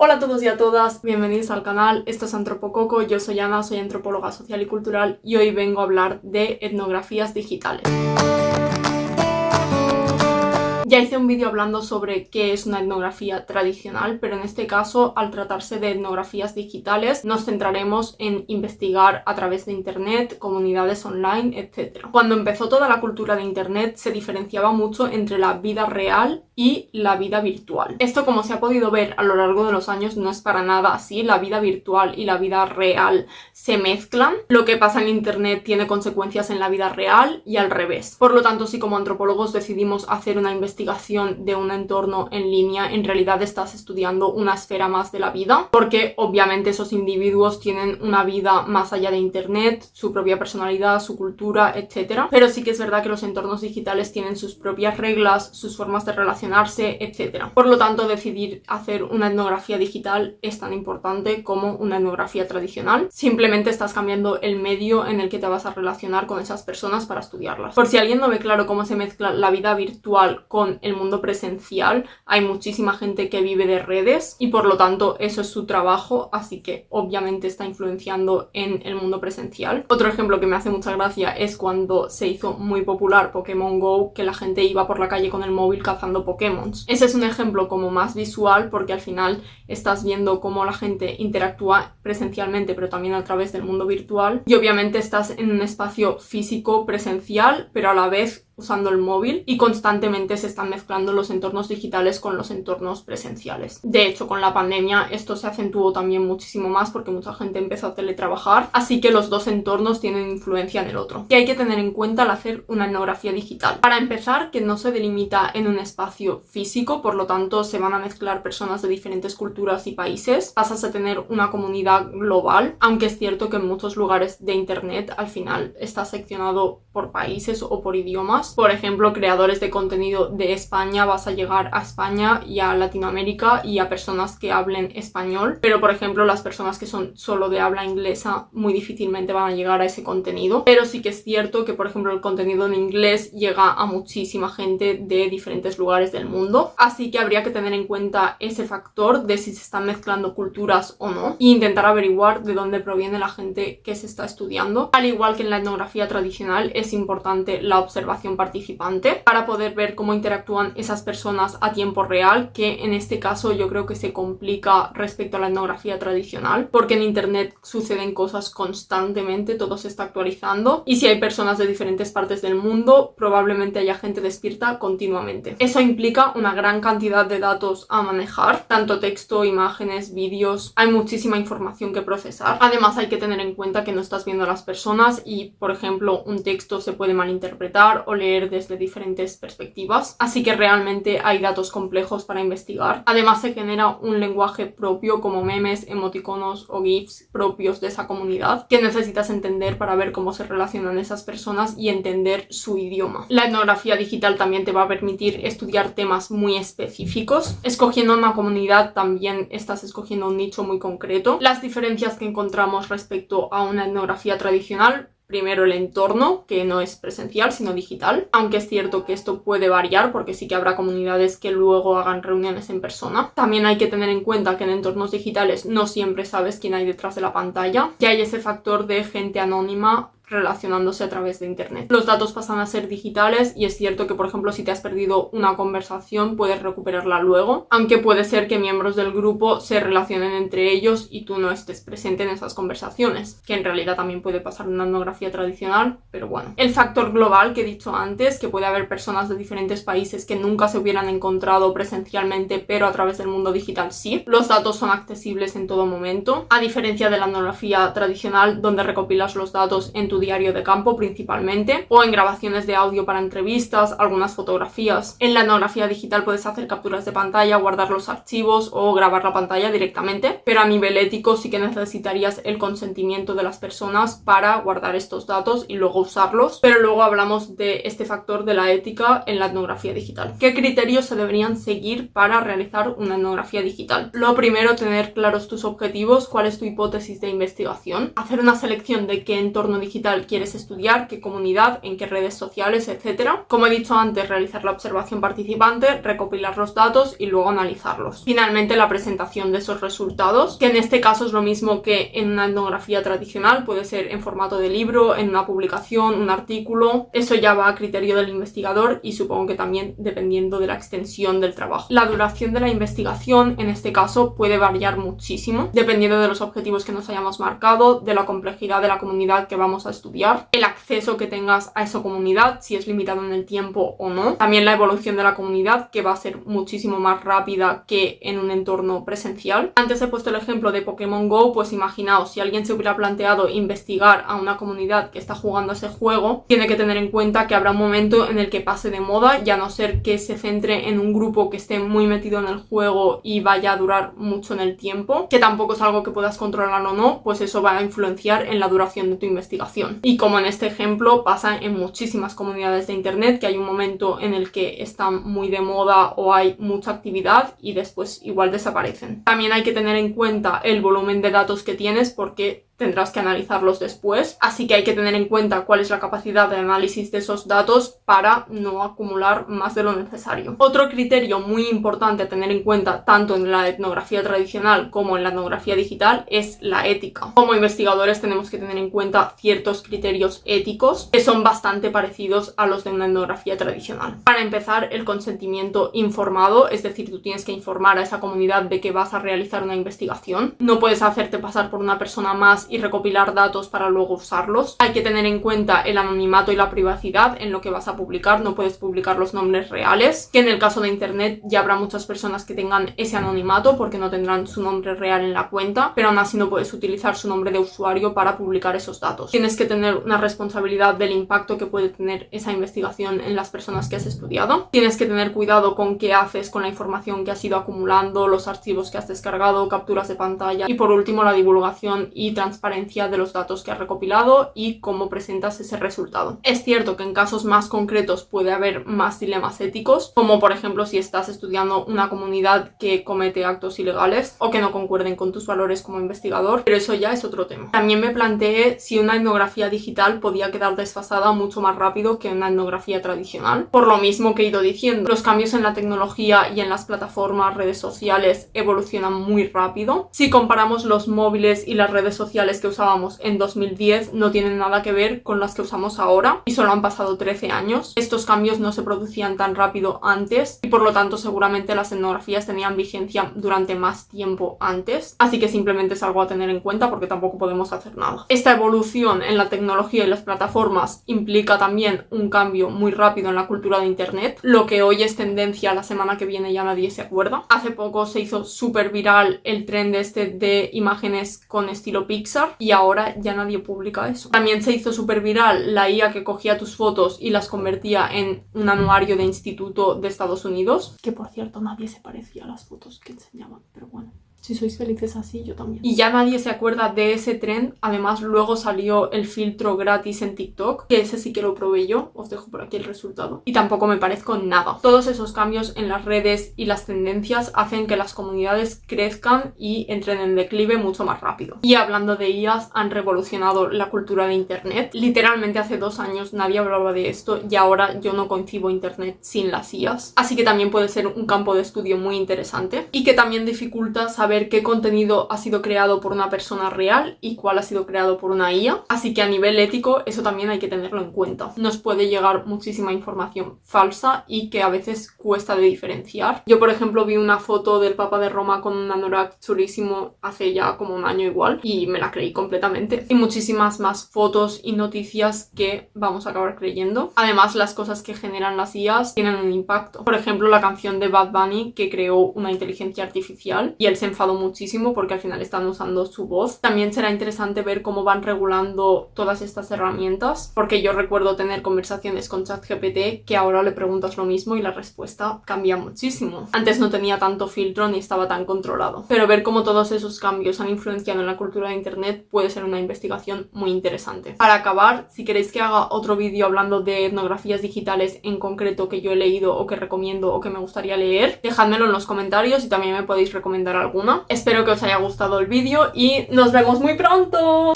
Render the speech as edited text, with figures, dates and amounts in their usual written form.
Hola a todos y a todas, bienvenidos al canal, esto es Antropococo, yo soy Ana, soy antropóloga social y cultural y hoy vengo a hablar de etnografías digitales. Ya hice un vídeo hablando sobre qué es una etnografía tradicional, pero en este caso, al tratarse de etnografías digitales, nos centraremos en investigar a través de internet, comunidades online, etc. Cuando empezó toda la cultura de internet, se diferenciaba mucho entre la vida real y la vida virtual. Esto, como se ha podido ver a lo largo de los años, no es para nada así. La vida virtual y la vida real se mezclan. Lo que pasa en internet tiene consecuencias en la vida real y al revés. Por lo tanto, si como antropólogos decidimos hacer una investigación de un entorno en línea, en realidad estás estudiando una esfera más de la vida, porque obviamente esos individuos tienen una vida más allá de internet, su propia personalidad, su cultura, etc. Pero sí que es verdad que los entornos digitales tienen sus propias reglas, sus formas de relacionarse, etc. Por lo tanto, decidir hacer una etnografía digital es tan importante como una etnografía tradicional. Simplemente estás cambiando el medio en el que te vas a relacionar con esas personas para estudiarlas. Por si alguien no ve claro cómo se mezcla la vida virtual con el mundo presencial, hay muchísima gente que vive de redes y por lo tanto eso es su trabajo, así que obviamente está influenciando en el mundo presencial. Otro ejemplo que me hace mucha gracia es cuando se hizo muy popular Pokémon Go, que la gente iba por la calle con el móvil cazando Pokémon. Ese es un ejemplo como más visual, porque al final estás viendo cómo la gente interactúa presencialmente pero también a través del mundo virtual, y obviamente estás en un espacio físico presencial pero a la vez usando el móvil, y constantemente se están mezclando los entornos digitales con los entornos presenciales. De hecho, con la pandemia esto se acentuó también muchísimo más porque mucha gente empezó a teletrabajar, así que los dos entornos tienen influencia en el otro. ¿Qué hay que tener en cuenta al hacer una etnografía digital? Para empezar, que no se delimita en un espacio físico, por lo tanto se van a mezclar personas de diferentes culturas y países. Pasas a tener una comunidad global, aunque es cierto que en muchos lugares de internet al final está seccionado por países o por idiomas. Por ejemplo, creadores de contenido de España, vas a llegar a España y a Latinoamérica y a personas que hablen español, pero por ejemplo las personas que son solo de habla inglesa muy difícilmente van a llegar a ese contenido. Pero sí que es cierto que por ejemplo el contenido en inglés llega a muchísima gente de diferentes lugares del mundo, así que habría que tener en cuenta ese factor de si se están mezclando culturas o no e intentar averiguar de dónde proviene la gente que se está estudiando. Al igual que en la etnografía tradicional, es importante la observación participante para poder ver cómo interactúan esas personas a tiempo real, que en este caso yo creo que se complica respecto a la etnografía tradicional, porque en internet suceden cosas constantemente, todo se está actualizando, y si hay personas de diferentes partes del mundo, probablemente haya gente despierta continuamente. Eso implica una gran cantidad de datos a manejar, tanto texto, imágenes, vídeos, hay muchísima información que procesar. Además hay que tener en cuenta que no estás viendo a las personas y, por ejemplo, un texto se puede malinterpretar o leer desde diferentes perspectivas, así que realmente hay datos complejos para investigar. Además se genera un lenguaje propio, como memes, emoticonos o GIFs propios de esa comunidad, que necesitas entender para ver cómo se relacionan esas personas y entender su idioma. La etnografía digital también te va a permitir estudiar temas muy específicos. Escogiendo una comunidad también estás escogiendo un nicho muy concreto. Las diferencias que encontramos respecto a una etnografía tradicional: primero, el entorno, que no es presencial sino digital, aunque es cierto que esto puede variar porque sí que habrá comunidades que luego hagan reuniones en persona. También hay que tener en cuenta que en entornos digitales no siempre sabes quién hay detrás de la pantalla, que hay ese factor de gente anónima relacionándose a través de internet. Los datos pasan a ser digitales y es cierto que, por ejemplo, si te has perdido una conversación puedes recuperarla luego, aunque puede ser que miembros del grupo se relacionen entre ellos y tú no estés presente en esas conversaciones, que en realidad también puede pasar en una etnografía tradicional, pero bueno. El factor global que he dicho antes, que puede haber personas de diferentes países que nunca se hubieran encontrado presencialmente, pero a través del mundo digital sí. Los datos son accesibles en todo momento, a diferencia de la etnografía tradicional, donde recopilas los datos en tu diario de campo principalmente, o en grabaciones de audio para entrevistas, algunas fotografías. En la etnografía digital puedes hacer capturas de pantalla, guardar los archivos o grabar la pantalla directamente, pero a nivel ético sí que necesitarías el consentimiento de las personas para guardar estos datos y luego usarlos. Pero luego hablamos de este factor de la ética en la etnografía digital. ¿Qué criterios se deberían seguir para realizar una etnografía digital? Lo primero, tener claros tus objetivos, cuál es tu hipótesis de investigación, hacer una selección de qué entorno digital digital quieres estudiar, qué comunidad, en qué redes sociales, etc. Como he dicho antes, realizar la observación participante, recopilar los datos y luego analizarlos. Finalmente, la presentación de esos resultados, que en este caso es lo mismo que en una etnografía tradicional, puede ser en formato de libro, en una publicación, un artículo. Eso ya va a criterio del investigador y supongo que también dependiendo de la extensión del trabajo. La duración de la investigación en este caso puede variar muchísimo dependiendo de los objetivos que nos hayamos marcado, de la complejidad de la comunidad que vamos a estudiar, el acceso que tengas a esa comunidad, si es limitado en el tiempo o no, también la evolución de la comunidad, que va a ser muchísimo más rápida que en un entorno presencial. Antes he puesto el ejemplo de Pokémon Go, pues imaginaos, si alguien se hubiera planteado investigar a una comunidad que está jugando ese juego, tiene que tener en cuenta que habrá un momento en el que pase de moda, y a no ser que se centre en un grupo que esté muy metido en el juego y vaya a durar mucho en el tiempo, que tampoco es algo que puedas controlar o no, pues eso va a influenciar en la duración de tu investigación. Y como en este ejemplo pasa en muchísimas comunidades de internet, que hay un momento en el que están muy de moda o hay mucha actividad y después igual desaparecen. También hay que tener en cuenta el volumen de datos que tienes, porque tendrás que analizarlos después, así que hay que tener en cuenta cuál es la capacidad de análisis de esos datos para no acumular más de lo necesario. Otro criterio muy importante a tener en cuenta tanto en la etnografía tradicional como en la etnografía digital es la ética. Como investigadores tenemos que tener en cuenta ciertos criterios éticos que son bastante parecidos a los de una etnografía tradicional. Para empezar, el consentimiento informado, es decir, tú tienes que informar a esa comunidad de que vas a realizar una investigación. No puedes hacerte pasar por una persona más y recopilar datos para luego usarlos. Hay que tener en cuenta el anonimato y la privacidad en lo que vas a publicar. No puedes publicar los nombres reales, que en el caso de internet ya habrá muchas personas que tengan ese anonimato porque no tendrán su nombre real en la cuenta, pero aún así no puedes utilizar su nombre de usuario para publicar esos datos. Tienes que tener una responsabilidad del impacto que puede tener esa investigación en las personas que has estudiado. Tienes que tener cuidado con qué haces con la información que has ido acumulando, los archivos que has descargado, capturas de pantalla, y por último la divulgación y transparencia de los datos que has recopilado y cómo presentas ese resultado. Es cierto que en casos más concretos puede haber más dilemas éticos, como por ejemplo si estás estudiando una comunidad que comete actos ilegales o que no concuerden con tus valores como investigador, pero eso ya es otro tema. También me planteé si una etnografía digital podía quedar desfasada mucho más rápido que una etnografía tradicional. Por lo mismo que he ido diciendo, los cambios en la tecnología y en las plataformas, redes sociales evolucionan muy rápido. Si comparamos los móviles y las redes sociales que usábamos en 2010, no tienen nada que ver con las que usamos ahora y solo han pasado 13 años. Estos cambios no se producían tan rápido antes y por lo tanto seguramente las etnografías tenían vigencia durante más tiempo antes, así que simplemente es algo a tener en cuenta porque tampoco podemos hacer nada. Esta evolución en la tecnología y las plataformas implica también un cambio muy rápido en la cultura de internet. Lo que hoy es tendencia, la semana que viene ya nadie se acuerda. Hace poco se hizo súper viral el trend de imágenes con estilo Pixar y ahora ya nadie publica eso. También se hizo súper viral la IA que cogía tus fotos y las convertía en un anuario de instituto de Estados Unidos, que por cierto nadie se parecía a las fotos que enseñaban, pero bueno. Si sois felices así, yo también. Y ya nadie se acuerda de ese trend. Además, luego salió el filtro gratis en TikTok, que ese sí que lo probé yo. Os dejo por aquí el resultado. Y tampoco me parezco nada. Todos esos cambios en las redes y las tendencias hacen que las comunidades crezcan y entren en declive mucho más rápido. Y hablando de IAs, han revolucionado la cultura de internet. Literalmente hace 2 años nadie hablaba de esto y ahora yo no concibo internet sin las IAs. Así que también puede ser un campo de estudio muy interesante y que también dificulta saber qué contenido ha sido creado por una persona real y cuál ha sido creado por una IA. Así que a nivel ético eso también hay que tenerlo en cuenta. Nos puede llegar muchísima información falsa y que a veces cuesta de diferenciar. Yo por ejemplo vi una foto del Papa de Roma con un anorak chulísimo hace ya como 1 año igual y me la creí completamente. Y muchísimas más fotos y noticias que vamos a acabar creyendo. Además las cosas que generan las IAs tienen un impacto. Por ejemplo la canción de Bad Bunny que creó una inteligencia artificial y él se enfadó muchísimo porque al final están usando su voz. También será interesante ver cómo van regulando todas estas herramientas, porque yo recuerdo tener conversaciones con ChatGPT que ahora le preguntas lo mismo y la respuesta cambia muchísimo. Antes no tenía tanto filtro ni estaba tan controlado. Pero ver cómo todos esos cambios han influenciado en la cultura de internet puede ser una investigación muy interesante. Para acabar, si queréis que haga otro vídeo hablando de etnografías digitales en concreto que yo he leído o que recomiendo o que me gustaría leer, dejádmelo en los comentarios y también me podéis recomendar alguna. Espero que os haya gustado el vídeo y nos vemos muy pronto.